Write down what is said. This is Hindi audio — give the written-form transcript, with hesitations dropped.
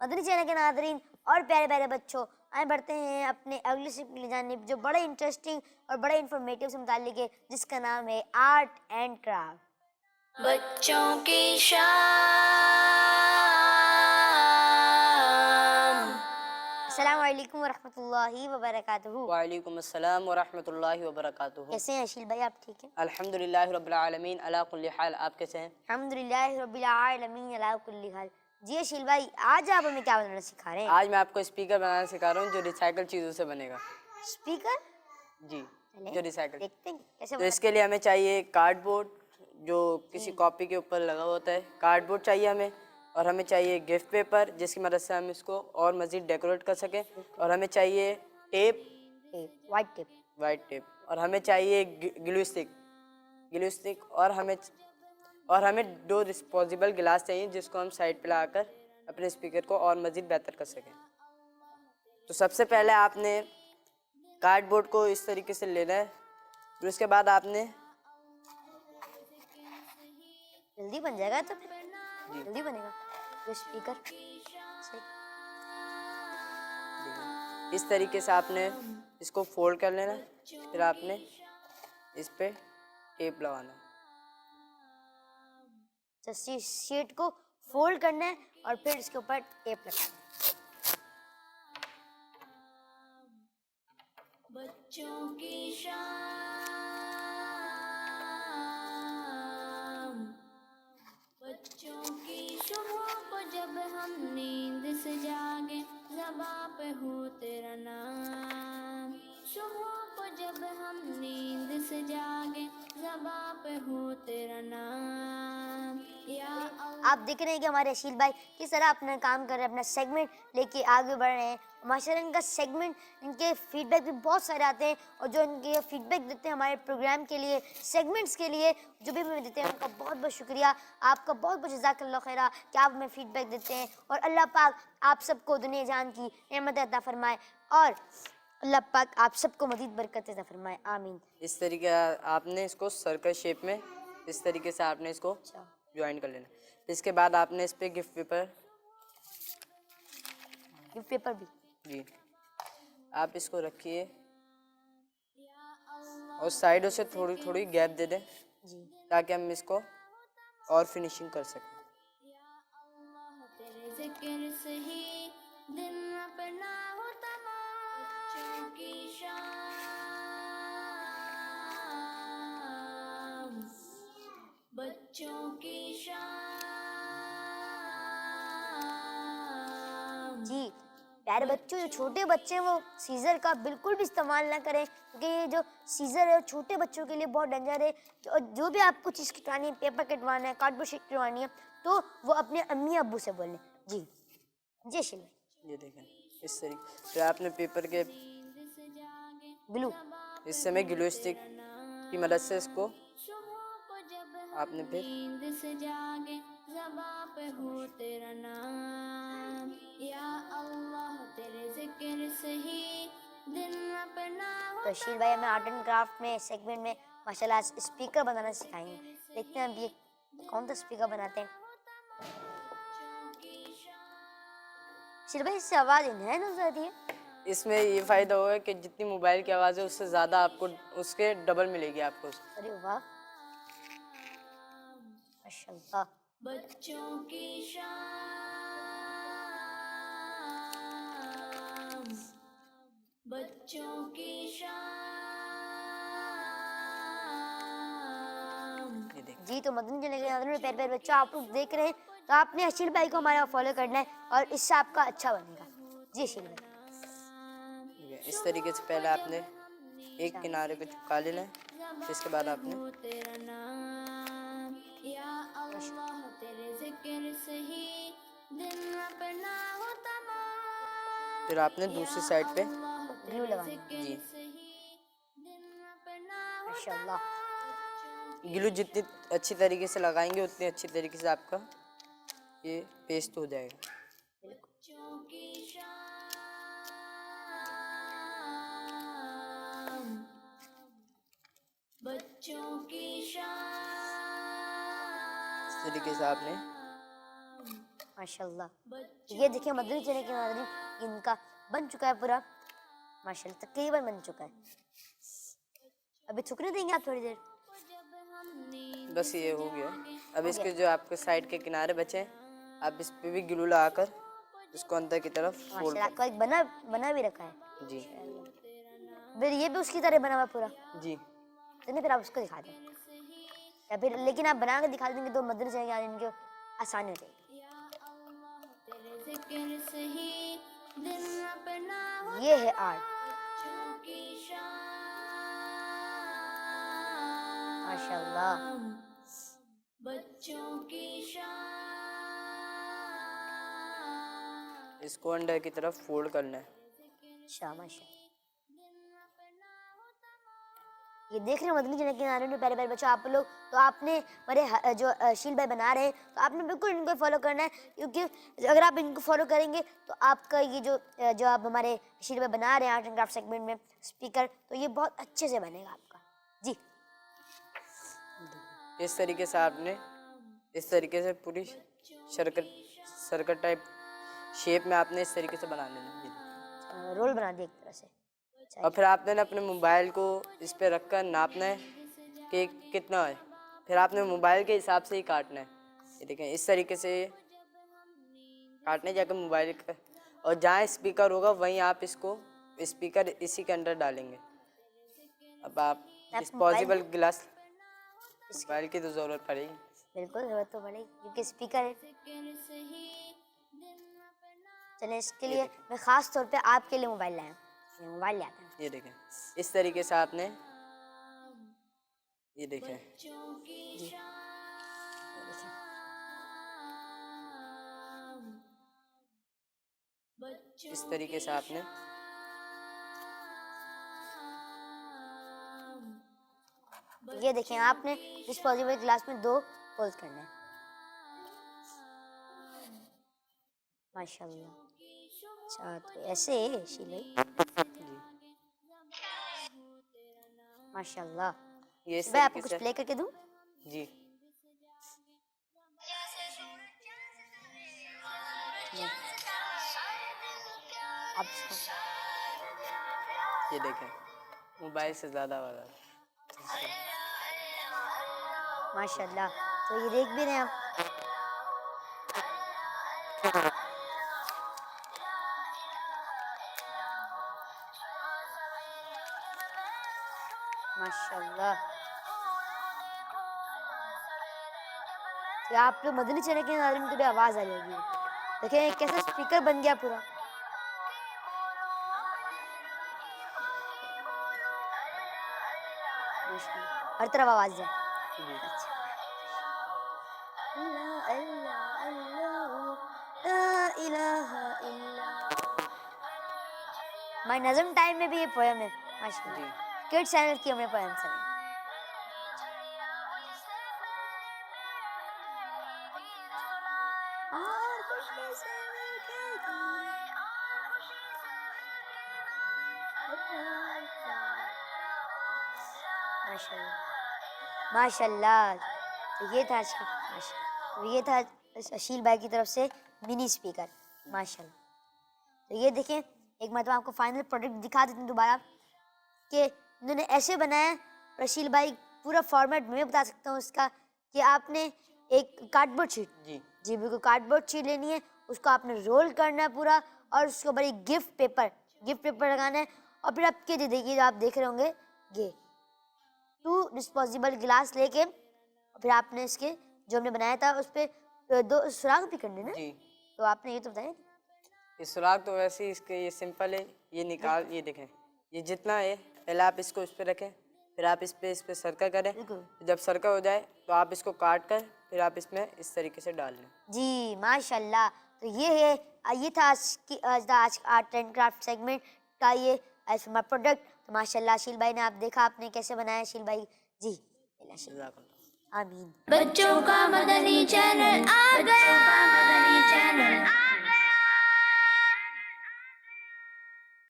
मदनी चैनल के नादरीन और प्यारे प्यारे बच्चों, आए बढ़ते हैं अपने अगली शिफ्ट की जानिब जो बड़ा इंटरेस्टिंग और बड़ा इंफॉर्मेटिव से मुताल्लिक है, जिसका नाम है आर्ट एंड क्राफ्ट। बच्चों की शाम। अस्सलाम वालेकुम वरहमतुल्लाहि वबरकातुहू। वालेकुम अस्सलाम वरहमतुल्लाहि वबरकातुहू। कैसे हैं अशील भाई, आप ठीक हैं? अल्हम्दुलिल्लाहि रब्बिल आलमीन अला कुल्ली हाल। आप कैसे हैं? अल्हम्दुलिल्लाहि रब्बिल आलमीन अला कुल्ली हाल। जी अशील भाई, आज आप हमें क्या बनाना सिखा रहे हैं? आज मैं आपको स्पीकर बनाना सिखा रहा हूँ जो रिसाइकल चीज़ों से बनेगा। स्पीकर? जी, चलें, जो रिसाइकल। देखते हैं कैसे तो इसके लिए हमें चाहिए कार्डबोर्ड, जो किसी कॉपी के ऊपर लगा होता है। कार्डबोर्ड चाहिए हमें, और हमें चाहिए गिफ्ट पेपर जिसकी मदद से हम इसको और मज़ीद डेकोरेट कर सकें। और हमें चाहिए टेप, वाइट टेप, और हमें चाहिए ग्लू स्टिक, और हमें 2 डिस्पोजेबल गिलास चाहिए जिसको हम साइड पे लगाकर अपने स्पीकर को और मज़ीद बेहतर कर सकें। तो सबसे पहले आपने कार्डबोर्ड को इस तरीके से लेना है। फिर उसके बाद आपने जल्दी बन जाएगा, तो फिर जल्दी बनेगा तो स्पीकर सही। इस तरीके से आपने इसको फोल्ड कर लेना। फिर आपने इस पे टेप लगाना। तो शीट को फोल्ड करना है और फिर इसके ऊपर टेप लगाना है। बच्चों की शाम। बच्चों की सुबह को जब हम नींद से जागे, ज़बां पे हो तेरा नाम। सुबह को जब हम नींद से जागे, ज़बां पे हो तेरा नाम। या आप देख रहे हैं कि हमारे अशील भाई किस तरह अपना काम कर रहे हैं, अपना सेगमेंट लेके आगे बढ़ रहे हैं। माशाल्लाह इनका सेगमेंट, इनके फीडबैक भी बहुत सारे आते हैं, और जो इनके फीडबैक देते हैं हमारे प्रोग्राम के लिए, सेगमेंट्स के लिए जो भी हमें देते हैं, उनका बहुत बहुत शुक्रिया। आपका बहुत बहुत जज़ाकल्लाह खैरा कि आप हमें फीडबैक देते हैं। और अल्लाह पाक आप सबको दुनिया जान की नेमत अता फरमाए, और अल्लाह पाक आप सबको मज़ीद बरकत अता फरमाए, आमीन। इस तरीके आपने इसको सर्कल शेप में इस तरीके से आपने इसको ज्वाइन कर लेना। फिर इसके बाद आपने इस पे गिफ्ट पेपर भी जी, आप इसको रखिए और साइडों से थोड़ी थोड़ी गैप दे दें जी, ताकि हम इसको और फिनिशिंग कर सकें। तेरे ज़िक्र से ही दिन अपना हो तमाम। बच्चों की शाम। बच्चों की शाम। जी प्यारे बच्चों, जो छोटे बच्चे हैं वो सीज़र का बिल्कुल भी इस्तेमाल ना करें, क्योंकि ये जो सीज़र है छोटे बच्चों के लिए बहुत डेंजर है। जो भी आपको चीज़ कटवानी है, पेपर कटवाना है, कार्डबोर्ड शीट कटवानी है, तो वो अपने अम्मी अब्बू से बोलें। जी जी शिल भाई। ये देखें इस तरीके। फिर आपने पेपर के ग्लू, इस समय ग्लू स्टिक की मदद से इसको आपने फिर नींद से जागे, ज़बां पे हो तेरा नाम। या अल्लाह तेरे ज़िक्र से ही दिन अपना हो। तो शील भाई हमें आर्ट एंड क्राफ्ट में सेगमेंट में माशाल्लाह स्पीकर बनाना सिखाएंगे। देखते हैं अभी कौन सा स्पीकर बनाते हैं। शील भाई इससे आवाज़ इनहैंस हो जाती है? इसमें ये फ़ायदा होगा कि जितनी मोबाइल की आवाज़ है उससे ज़्यादा आपको उसके डबल मिलेगी आपको। अरे वाह माशाल्लाह। बच्चों की शाम। बच्चों की शाम। जी तो मदनी चैनल के प्यारे प्यारे बच्चों, आप लोग देख रहे हैं, तो आपने अशील भाई को हमारा फॉलो करना है और इससे आपका अच्छा बनेगा। जी अशील भाई, इस तरीके से पहले आपने एक किनारे को चिपका लेना है। फिर इसके बाद आपने तेरा नाम। या अल्लाह तेरे ज़िक्र से ही दिन अपना हो तमाम। फिर आपने दूसरी साइड पे ग्लू लगानी है। जी माशाल्लाह। ग्लू जितनी अच्छी तरीके से लगाएंगे उतनी अच्छी तरीके से आपका ये पेस्ट हो जाएगा। बच्चों की शाम। बच्चों की शाम। इस तरीके से आपने माशाल्लाह। ये देखिए मदनी चने के नाज़रीन, इनका बन चुका है पूरा माशाल्लाह, तकरीबन बन चुका है। अभी सूखने देंगे आप थोड़ी देर? बस ये हो गया। अब इसके जो आपके साइड के किनारे बचे हैं, आप इस पे भी ग्लू लगाकर इसको अंदर की तरफ फोल्ड माशाल्लाह, आपका एक बना बना भी रखा है। कर। जी फिर ये भी उसकी तरह बना हुआ पूरा? जी। चलिए फिर आप उसको दिखा दें, या फिर लेकिन आप बना के दिखा देंगे तो मदनी चने के इनके आसानी हो जाएगी। जिक्र सही दिन अपना हो ये है आर्ट बच्चों की शान। माशाल्लाह। बच्चों की शान। इसको अंदर की तरफ फोल्ड करना है। शाबाश। ये देख रहे हैं मदनी चने के नारे में प्यारे प्यारे बच्चों आप लोग, तो आपने हमारे जो शील भाई बना रहे हैं तो आपने बिल्कुल इनको फॉलो करना है, क्योंकि अगर आप इनको फॉलो करेंगे तो आपका ये जो आप हमारे शील भाई बना रहे हैं आर्ट एंड क्राफ्ट सेगमेंट में स्पीकर, तो ये बहुत अच्छे से बनेगा आपका। जी इस तरीके से आपने इस तरीके से पूरी सर्कल टाइप शेप में आपने इस तरीके से बना लेना। रोल बना दिया एक तरह से। और फिर आपने ना अपने मोबाइल को इस पे रखकर नापना है कि कितना है, फिर आपने मोबाइल के हिसाब से ही काटना है। ये देखें इस तरीके से काटने जाकर मोबाइल का, और जहाँ स्पीकर होगा वहीं आप इसको स्पीकर इसी के अंदर डालेंगे। अब आप डिस्पोजेबल गिलास, मोबाइल की तो ज़रूरत पड़ेगी, बिल्कुल ज़रूरत तो पड़ेगी क्योंकि स्पीकर है। चलिए इसके लिए मैं ख़ास तौर पे आपके लिए मोबाइल लाया हूँ, मोबाइल ले आते हैं। ये देखें इस तरीके से आपने, ये देखें इस तरीके से आपने ये देखें आपने डिस्पोजेबल गिलास में 2 होल्स करने हैं। माशाल्लाह। अच्छा तो ऐसे शील माशाल्लाह। ये इस मैं आपको तरीके कुछ से प्ले करके दूं? जी। आप ये देखें मोबाइल से ज़्यादा वाला। माशाल्लाह, तो ये देख भी रहे हैं आप। माशाल्लाह। तो आप लोग मदनी चने के नारे में तो भी आवाज़ आ रही होगी। देखें कैसे स्पीकर बन गया पूरा। हर तरफ आवाज़ है। माय नज़म टाइम में भी ये पोएम है माशाल्लाह। किड्स चैनल की हमने पोएम सुनी। माशाल्लाह माशाल्लाह। तो ये था माशाल्लाह, तो ये था अशील भाई की तरफ से मिनी स्पीकर माशाल्लाह। तो ये देखें एक मतलब आपको फाइनल प्रोडक्ट दिखा देते हैं दोबारा कि इन्होंने ऐसे बनाया। अशील भाई पूरा फॉर्मेट मैं बता सकता हूँ इसका कि आपने एक कार्डबोर्ड शीट जी बिल्कुल कार्डबोर्ड शीट लेनी है, उसको आपने रोल करना है पूरा, और उसके ऊपर एक गिफ्ट पेपर लगाना है, और फिर आपके देखिए आप देख रहे होंगे ये 2 डिस्पोजेबल गिलास लेके, और फिर आपने इसके जो हमने बनाया था उस पर 2 सुराख भी करने ना जी। तो आपने ये तो बताया ये सुराख तो वैसे ही इसके ये सिंपल है, ये निकाल, ये देखें ये जितना है पहले आप इसको इस पे रखें, फिर आप इस पे सर्कल करें, जब सर्कल हो जाए तो आप इसको काट कर फिर आप इसमें इस तरीके से डाल लें। जी माशाल्लाह। तो ये था आज आर्ट एंड क्राफ्ट सेगमेंट का ये हमारा प्रोडक्ट। तो माशाल्लाह शील भाई ने आप देखा आपने कैसे बनाया शील भाई जी। आमीन। बच्चों का मदनी चैनल आ गया।